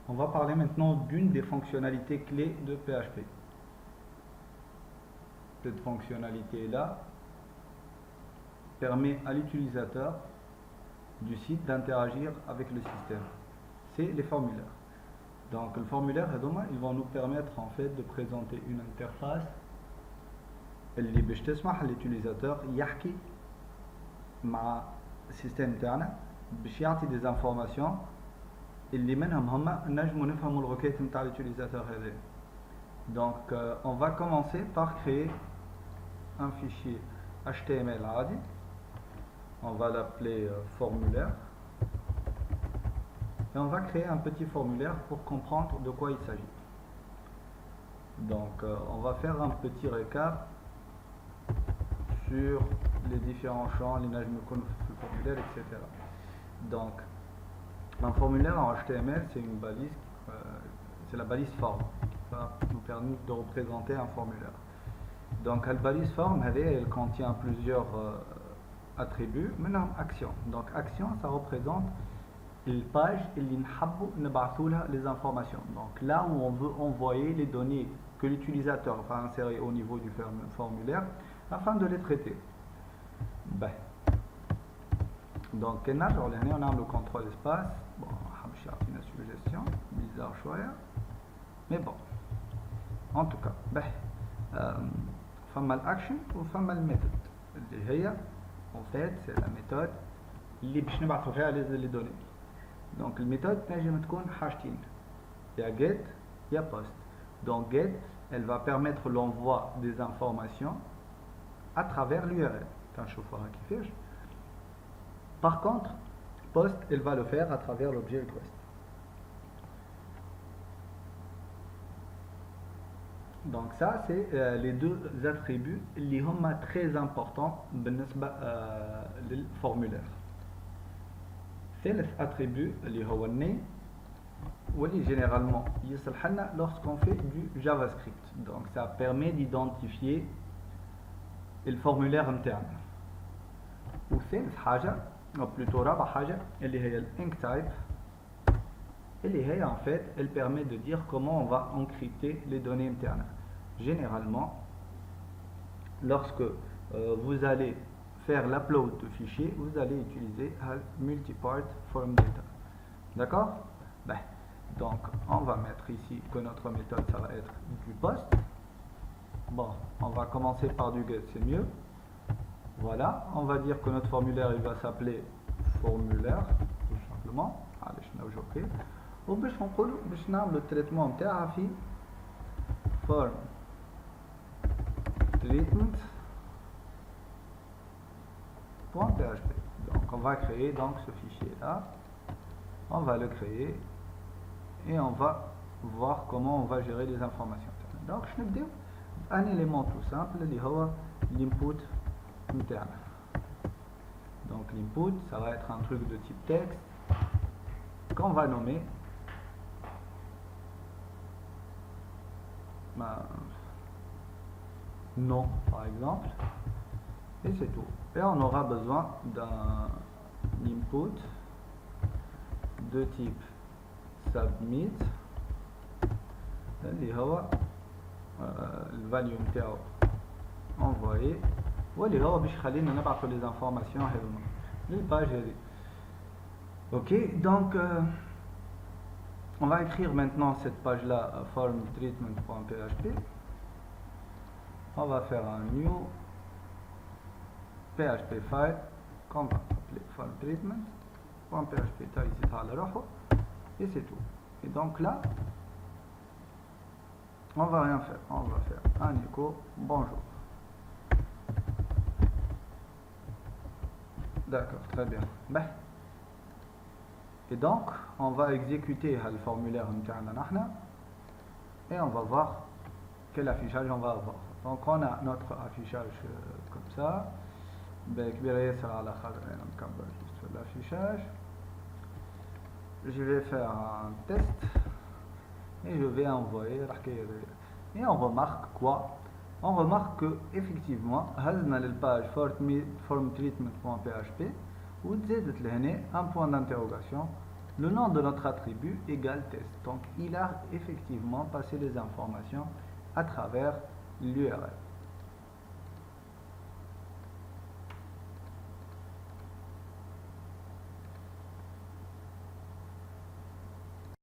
On va parler maintenant d'une des fonctionnalités clés de PHP. Cette fonctionnalité-là permet à l'utilisateur du site d'interagir avec le système. C'est les formulaires. Donc le formulaire, ils vont nous permettre en fait de présenter une interface اللي باش تسمح للutilisateur يحكي مع السيستم تاعنا باش يعطي des informations اللي منهم هما نجمو نفهموا الريكويت نتاع l'utilisateur هذا. Donc on va commencer par créer un fichier HTML عادي. On va l'appeler formulaire. Et on va créer un petit formulaire pour comprendre de quoi il s'agit. Donc on va faire un petit récap sur les différents champs, les formulaire, etc. Donc un formulaire en HTML, c'est une balise, c'est la balise forme qui va nous permettre de représenter un formulaire. Donc la balise forme, elle contient plusieurs attributs, maintenant action. Donc action, ça représente les pages les informations. Donc là où on veut envoyer les données que l'utilisateur va insérer au niveau du formulaire afin de les traiter. Ben. Donc on a le contrôle espace. Bon, je vais une suggestion bizarre choix, mais bon, en tout cas, ben, فما l'action ou فما الميثود اللي هي en fait c'est la méthode اللي باش نبعثوا فيها les données. Donc la méthode تنجم تكون حاجتين، يا get يا post. Donc get, elle va permettre l'envoi des informations à travers l'URL. Par contre, post, elle va le faire à travers l'objet request. Donc ça, c'est les deux attributs qui sont très importants dans le formulaire. ثالث attribut اللي هو النيم واللي généralement يصلحنا lorsqu'on fait du JavaScript. Donc ça permet d'identifier le formulaire interne. وثالث حاجة ou plutôt رابع حاجة اللي هي الink type اللي هي en fait elle permet de dire comment on va encrypter les données internes. Généralement lorsque vous allez faire l'upload de fichiers, vous allez utiliser multipart form data. D'accord? Ben, donc on va mettre ici que notre méthode ça va être du post. Bon, on va commencer par du get, c'est mieux. Voilà, on va dire que notre formulaire il va s'appeler formulaire tout simplement. Allez, je n'ai pas OK. Ou باش نقولوا باش نعمل le traitement نتاعها في form treatment .php. Donc on va créer donc ce fichier là, on va le créer et on va voir comment on va gérer les informations. Donc je vais dire un élément tout simple اللي هو l'input interne. Donc l'input ça va être un truc de type texte qu'on va nommer nom par exemple, et c'est tout. Et on aura besoin d'un input de type submit اللي هو الفاليو نتاعو envoyé واللي هو باش يخلينا نبعثوا les informations هذوما للباج هذه. Ok, donc on va écrire maintenant cette page là form treatment.php. On va faire un new PHP file qu'on va appeler form treatment.php et c'est tout. Et donc là on va rien faire, on va faire un écho bonjour. D'accord, très bien. Ben. Et donc on va exécuter le formulaire et on va voir quel affichage on va avoir. Donc on a notre affichage comme ça. L'affichage, je vais faire un test et je vais envoyer et on remarque quoi? On remarque que effectivement la page formtreatment.php وتزادت لهنا un point d'interrogation le nom de notre attribut égale test. Donc il a effectivement passé les informations à travers l'URL.